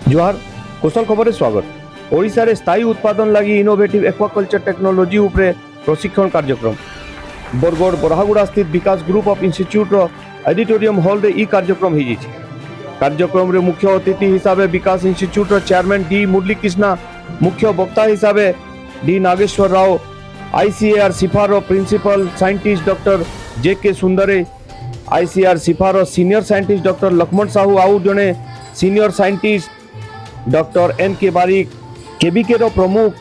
जोहार कुशल खबर स्वागत। ओडिशा रे स्थायी उत्पादन लगी इनोवेटिव एक्वाकल्चर टेक्नोलॉजी उपरे प्रशिक्षण कार्यक्रम बरगढ़ बरहागुड़ा स्थित विकास ग्रुप ऑफ इंस्टीट्यूट रो ऑडिटोरियम हॉल रे ई कार्यक्रम ही कार्यक्रम रे मुख्य अतिथि हिसाबे विकास इंस्टीट्यूट रो चेयरमैन डी मुरली कृष्णा, मुख्य वक्ता हिसाबे D Nageswara Rao, ICAR CIFA रो principal scientist doctor J K Sundaray, ICR CIFA रो senior scientist doctor Laxman Sahu आउ जने सीनियर साइंटिस्ट डॉक्टर एन के बारिक, केबीके रो प्रमुख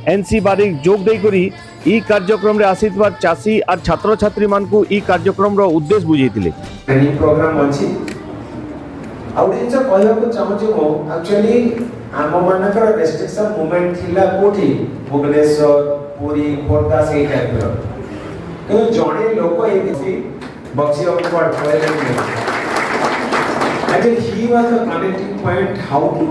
एन सी बारिक जोग दे करी ई कार्यक्रम रे आसीतबार चासी और छात्र छात्री मान को ई कार्यक्रम रो उद्देश्य बुझेतिले। ट्रेनिंग प्रोग्राम अछि आउट जो कहया को चाहू जे मो एक्चुअली आम मानकर रेस्ट्रिक्शन मूवमेंट थिला कोठी भुवनेश्वर पुरी खोर्धा से टाइप रो तो जणे लोक एबी बक्सी ऑफ वर्ड पहले actually he was the connecting point how to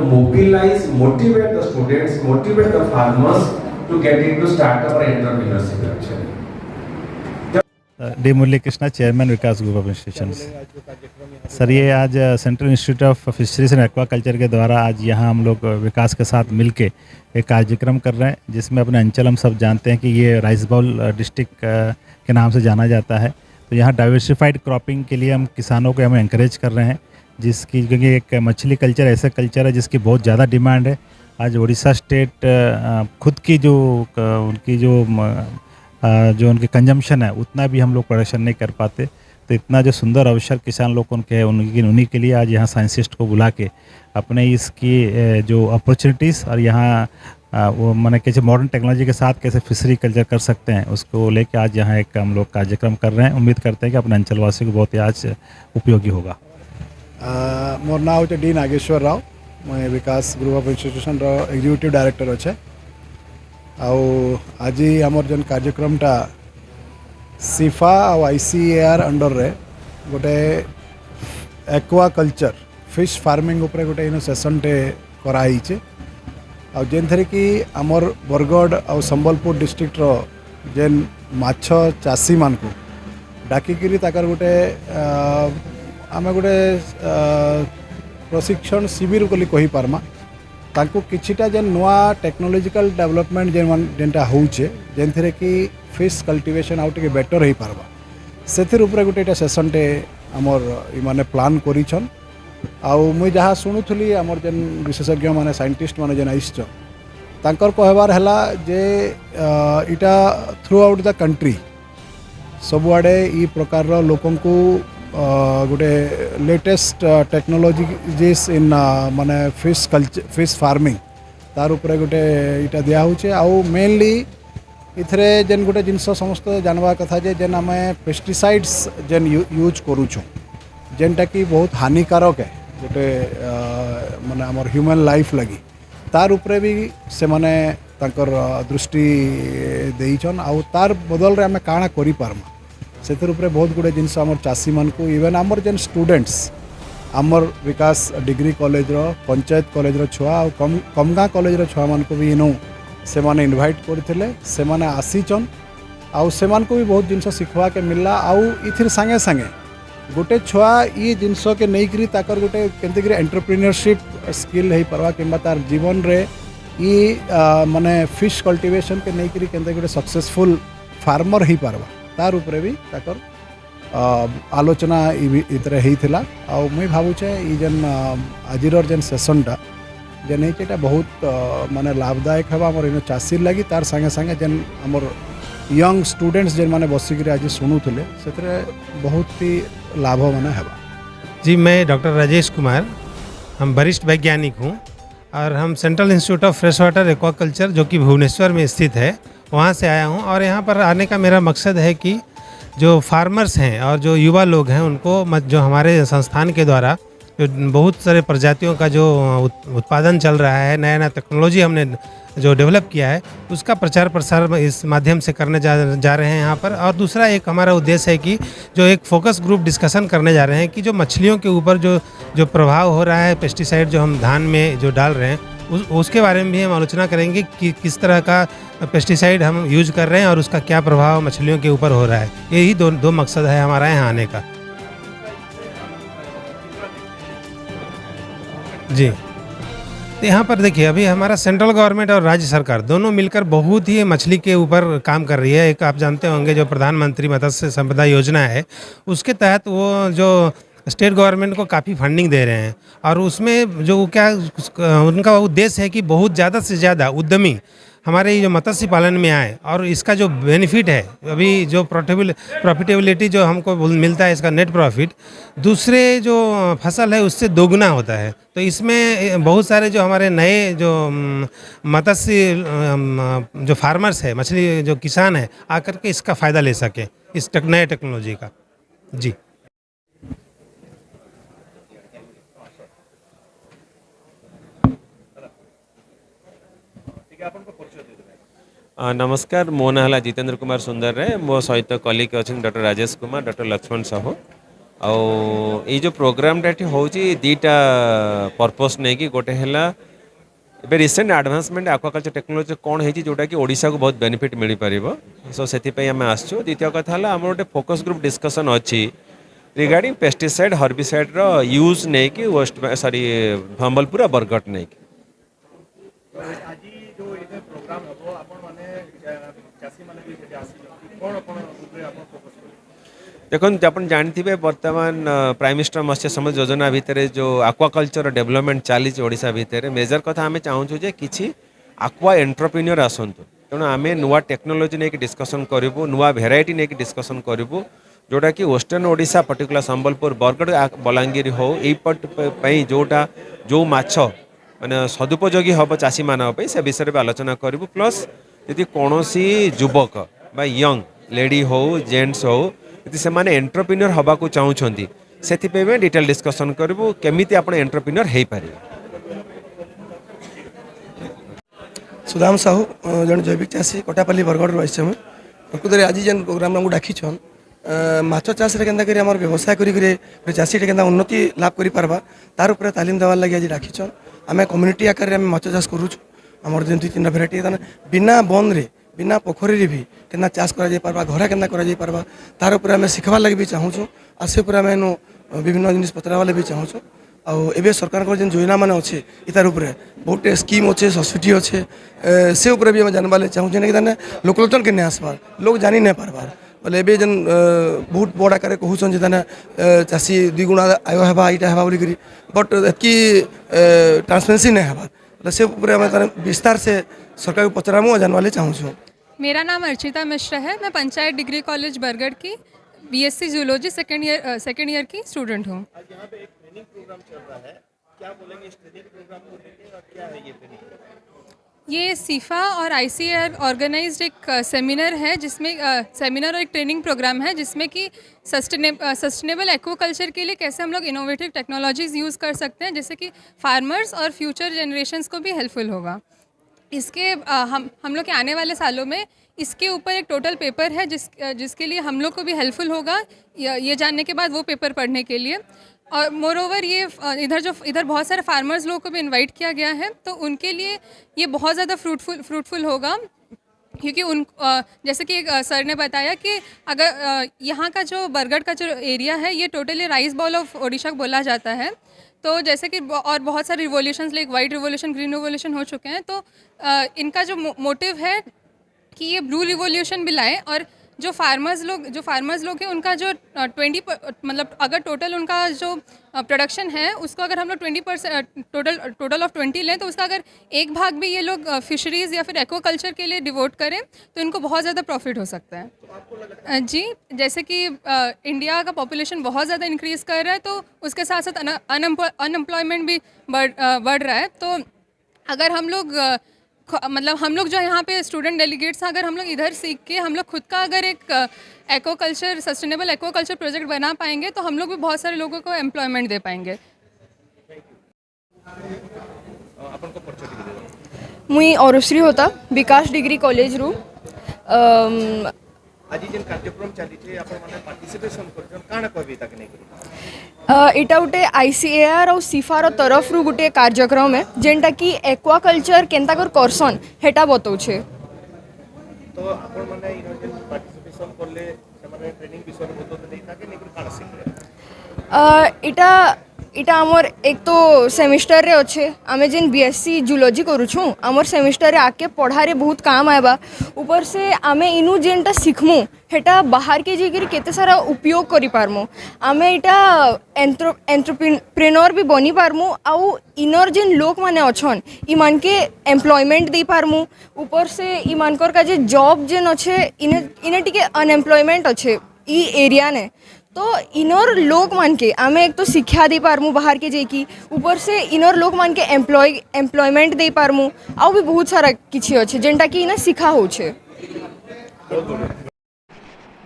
mobilize, motivate the students, motivate the farmers to get into startup or entrepreneurship actually. D Murali Krishna, chairman Vikas group of institutions. Sir, ये आज central institute of fisheries and aquaculture के द्वारा आज यहाँ हम लोग विकास के साथ मिलके एक कार्यक्रम कर रहे हैं, जिसमें अपने अंचल हम सब जानते हैं कि ये राइस बाउल डिस्ट्रिक्ट के नाम से जाना जाता है। तो यहाँ डाइवर्सिफाइड क्रॉपिंग के लिए हम किसानों को हमें एंकरेज कर रहे हैं, जिसकी क्योंकि एक मछली कल्चर ऐसा कल्चर है जिसकी बहुत ज़्यादा डिमांड है। आज उड़ीसा स्टेट खुद की जो उनकी कंजम्पशन है उतना भी हम लोग प्रोडक्शन नहीं कर पाते। तो इतना जो सुंदर अवसर किसान लोग उनके हैं उन्हीं के लिए आज यहाँ साइंटिस्ट को बुला के अपने इसकी जो अपॉर्चुनिटीज़ और यहाँ वो मैंने कैसे मॉडर्न टेक्नोलॉजी के साथ कैसे फिशरी कल्चर कर सकते हैं उसको लेके आज यहाँ एक हम लोग कार्यक्रम कर रहे हैं। उम्मीद करते हैं कि अपने अंचलवासी को बहुत ही आज उपयोगी होगा। मोर ना हो डी नागेश्वर राव, मैं विकास ग्रुप ऑफ इंस्टीट्यूशन रो एग्जीक्यूटिव डायरेक्टर अच्छे। आज आमर जन कार्यक्रमटा सिफा और आईसीएआर अंडर रे गोटे एक्वाकल्चर फिश फार्मिंग उपरे गोटे इन सेशन टे कराई आ जेनथरे कि आमर बरगढ़ और संबलपुर डिस्ट्रिक्ट रो जेन माछ चाषी मान को डाकिकी ताकर गोटे आम गोटे प्रशिक्षण शिविर बोली कही पार्मा तांको किछिटा जेन नुआ टेक्नोलॉजिकल डेवलपमेंट जेनटा होउचे जेनथरे कि फिश कल्टिवेशन आउ टिके बेटर हो पारबा सेथिर उपरे गोटे सेशन टे आमर माने प्लान करिछन। आउ मुई जहाँ शुणुली आमर जेन विशेषज्ञ माने साइंटिस्ट माने जेन आइस तांकर कहबार हला जे इटा थ्रू आउट द कंट्री सबुआड़े ई प्रकार लोकन को गोटे लेटेस्ट टेक्नोलॉजीज इन माने फिश फार्मिंग तार उपरे गोटे इटा दिया होचे। आउ मेनली इथरे जेन गोटे जिनस समस्त जानवा कथा जे जेन आम पेस्टिसाइड्स जेन यूज करूछो जेनटा कि बहुत हानिकारक है गोटे माने आमर ह्यूमन लाइफ लगी तार उपरे भी से माने तांकर दृष्टि देइछन। आउ तार बदल रे आमे काना करि पारमा सेतिर उपरे बहुत गुडे जिनस आमर चासी मान को इवन आमर जेन स्टूडेंट्स आमर विकास डिग्री कॉलेज रो पंचायत कॉलेज रो छुआ आउ कमगा कॉलेज रो छुआ मान को भी इनो से माने इनवाइट करथिले से माने आसीचन। आउ से मान को भी बहुत जिनस सिखवा के मिलला। आउ इथिर संगे संगे गोटे छुआ ये जिनस के नहीं करी ताकर गोटे केनते करी एंटरप्रेन्योरशिप स्किल है परवा किंबा तार जीवन रे ये माने फिश कल्टिवेशन के नहीं करी केनते गोटे सक्सेसफुल फार्मर ही परवा तार उपरे भी ताकर आलोचना इतरे ही थिला। आ मुई भावुचे ई जेन आजिर जेन सेशनटा जेन है बहुत माने लाभदायक है आमर इन चाषी लगी तार संगे संगे जेन आमर यंग स्टूडेंट्स जेन माने बसिक आज शुणुले से बहुत ही लाभ माने है। जी, मैं डॉक्टर राजेश कुमार, हम वरिष्ठ वैज्ञानिक हूँ और हम central institute of fresh water aquaculture जो कि भुवनेश्वर में स्थित है वहाँ से आया हूँ। और यहाँ पर आने का मेरा मकसद है कि जो फार्मर्स हैं और जो युवा लोग हैं उनको जो हमारे संस्थान के द्वारा जो बहुत सारे प्रजातियों का जो उत्पादन चल रहा है, नया नया टेक्नोलॉजी हमने जो डेवलप किया है उसका प्रचार प्रसार इस माध्यम से करने जा रहे हैं यहाँ पर। और दूसरा एक हमारा उद्देश्य है कि जो एक फोकस ग्रुप डिस्कशन करने जा रहे हैं कि जो मछलियों के ऊपर जो प्रभाव हो रहा है पेस्टिसाइड जो हम धान में जो डाल रहे हैं उसके बारे में भी हम आलोचना करेंगे कि किस तरह का पेस्टिसाइड हम यूज कर रहे हैं और उसका क्या प्रभाव मछलियों के ऊपर हो रहा है। यही दो मकसद है हमारा यहाँ आने का। जी, तो यहाँ पर देखिए अभी हमारा सेंट्रल गवर्नमेंट और राज्य सरकार दोनों मिलकर बहुत ही मछली के ऊपर काम कर रही है। एक आप जानते होंगे जो प्रधानमंत्री मत्स्य संपदा योजना है, उसके तहत वो जो स्टेट गवर्नमेंट को काफ़ी फंडिंग दे रहे हैं और उसमें जो क्या उनका उद्देश्य है कि बहुत ज़्यादा से ज़्यादा उद्यमी हमारे ये जो मत्स्य पालन में आए और इसका जो बेनिफिट है अभी जो प्रॉफिटेबिलिटी जो हमको मिलता है, इसका नेट प्रॉफिट दूसरे जो फसल है उससे दोगुना होता है। तो इसमें बहुत सारे जो हमारे नए जो मत्स्य जो फार्मर्स है, मछली जो किसान है, आकर के इसका फ़ायदा ले सकें इस नए टेक्नोलॉजी का। जी। नमस्कार, मो ना है जितेंद्र कुमार सुंदर रे मो सहित कलिक अच्छे डॉक्टर राजेश कुमार, डॉक्टर लक्ष्मण साहू। आई जो प्रोग्राम हो दीटा पर्पस नहीं कि गोटे है ए रिसेंट एडवांसमेंट एक्वाकल्चर टेक्नोलॉजी कौन है जोटा कि ओडिशा को बहुत बेनिफिट मिल पार। सो से आम आसचु। द्वितीय कथा है आम गोटे फोकस ग्रुप डिस्कसन अच्छी रिगार्डिंग पेस्टिसाइड हर्बिसाइड यूज नहीं कि वेस्ट सॉरी भंबलपुर बरगढ़ नहीं कि देखो आप जानते बर्तमान प्राइम मिनिस्टर मत्स्य संपदा योजना भितर जो एक्वाकल्चर डेवलपमेंट चली ओडिशा भितर मेजर कथा आम चाहूँ जे किसी एक्वा एंटरप्रेन्योर आसतु। तेणु आम नुआ टेक्नोलोजी नहीं डिस्कसन करूँ, नुआ भेराइटी नहीं डिस्कसन करूँ जोटा कि वेस्टर्न ओडिशा पर्टिकुलर संबलपुर बरगढ़ बलांगीर हो यही जोटा जो माछ माने सदुपयोगी हम चाषी मानी से विषय में आलोचना करूँ। प्लस यदि कौन युवक बा यंग लेडी हो जेंट्स हो यदि से माने एंटरप्रेन्योर हवा को चाहूँगी से डिटेल डिस्कसन करूँ केमिति आपण एंटरप्रेन्योर हो पारे। सुदाम साहू जन जैविक चाषी कोटापल्ली बरगढ़ रही मुझे प्रकृत आज जेन प्रोग्राम आमको डाकिछन माछ चाष के आम व्यवसाय कर चाषी के उन्नति लाभ कर तार उपर तालीम देवार लगे आज डाकिछन। आम कम्युनिटी आकार में माछ चाष करूँ आमर जो 2-3 भेराइटी बिना बंद रे बिना पोखरी भी केना चाष करा जाय पारबा घरे केना करा जाय पारबा तार उपर आम शिखबार लगे भी चाहूँ आ से आम विभिन्न जिन पचरावा भी चाहूँ। आबे सरकार जो योजना मान अच्छे इतार उपरे बहुत स्कीम अच्छे सब्सिडी अच्छे से उपरे भी जानवा चाहूँ कि लोकलोचन के आसबार लोग जानी नहीं पारबार बोले एबे जन बहुत बड़ आकार कहूँ चाषी 2 गुणा आय हेबा यहाँ हेबा बोलिकी बट एतकी ट्रांसपेरेंसी नहीं हेबार से विस्तार से सरकार को पचरामु जानवा चाहूँ। मेरा नाम अर्चिता मिश्रा है। मैं पंचायत डिग्री कॉलेज बरगढ़ की बीएससी जूलॉजी सेकेंड ईयर की स्टूडेंट हूँ। ये सीफा और आईसीएआर ऑर्गेनाइज्ड एक सेमिनार है जिसमें सेमिनार और एक ट्रेनिंग प्रोग्राम है जिसमें कि सस्टेनेबल एक्वाकल्चर के लिए कैसे हम लोग इनोवेटिव टेक्नोलॉजीज़ यूज़ कर सकते हैं जैसे कि फार्मर्स और फ्यूचर जनरेशन्स को भी हेल्पफुल होगा। इसके हम लोग के आने वाले सालों में इसके ऊपर एक टोटल पेपर है जिसके लिए हम लोग को भी हेल्पफुल होगा ये जानने के बाद वो पेपर पढ़ने के लिए। और मोर ओवर ये इधर बहुत सारे फार्मर्स लोगों को भी इनवाइट किया गया है तो उनके लिए ये बहुत ज़्यादा फ्रूटफुल होगा क्योंकि जैसे कि सर ने बताया कि अगर यहाँ का जो बरगढ़ का जो एरिया है ये totally rice ball of Odisha बोला जाता है। तो जैसे कि और बहुत सारे revolutions like white revolution green revolution हो चुके हैं तो इनका जो मोटिव है कि ये ब्लू रिवोल्यूशन भी लाए और जो फार्मर्स लोग हैं उनका जो 20 मतलब अगर टोटल उनका जो प्रोडक्शन है उसको अगर हम लोग 20% टोटल ऑफ 20 लें तो उसका अगर एक भाग भी ये लोग फिशरीज़ या फिर एक्वाकल्चर के लिए डिवोट करें तो इनको बहुत ज़्यादा प्रॉफिट हो सकता है। जी, जैसे कि इंडिया का पॉपुलेशन बहुत ज़्यादा इंक्रीज़ कर रहा है तो उसके साथ साथ अनएम्प्लॉयमेंट भी बढ़ रहा है। तो अगर हम लोग जो यहाँ पे स्टूडेंट डेलीगेट्स हैं अगर हम लोग इधर सीख के हम लोग खुद का अगर एक एक्वाकल्चर सस्टेनेबल एक्वाकल्चर प्रोजेक्ट बना पाएंगे तो हम लोग भी बहुत सारे लोगों को एम्प्लॉयमेंट दे पाएंगे। मुई औरश्री होता विकास डिग्री कॉलेज रू आज जेन कार्यक्रम चली थे आपण माने पार्टिसिपेशन करछन काना कहबी ताके नै इटा गोटे आईसीएआर और सीफार तरफ रु गोटे कार्यक्रम है जेनटा कि एक्वाकल्चर केनता कर करसन हेटा बतौछे। तो आपण माने इनो जेन पार्टिसिपेशन करले से माने ट्रेनिंग विषय बतो नै ताके नै काना सिखले इटा इटा आमर एक तो सेमिस्टर रे अच्छे आमे जेन बीएससी जूलॉजी करूछु आमर सेमिस्टर रे आके पढ़ारे बहुत काम आएबा ऊपर से आमे इनु जेनटा सिखमु हेटा बाहर के जाकर केते सारा उपयोग करि पारमु आमे इटा एंटरप्रेन्योर भी बनी पारमु आउ इनर जेन लोक माने अछन इ मान के एम्प्लॉयमेंट दे पारमु ऊपर से इ मानकर का जे जॉब जेन अच्छे इने टिके अनएम्प्लॉयमेंट अच्छे इ एरिया ने तो इनर लोक मान के आमे एक तो शिक्षा दे पारमु बाहर के जेकी ऊपर से इनर लोक मान के एम्प्लॉयमेंट दे पारमु आउ भी बहुत सारा किछि अच्छे जेनटा कि इना शिखा होछे।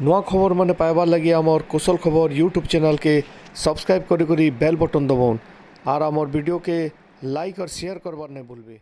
नुआ खबर माने पाइबार लगी आमर कुशल खबर यूट्यूब चैनल के सब्सक्राइब करी बेल बटन दबाउन और आमर वीडियो के लाइक और शेयर करबार नहीं भूलबे।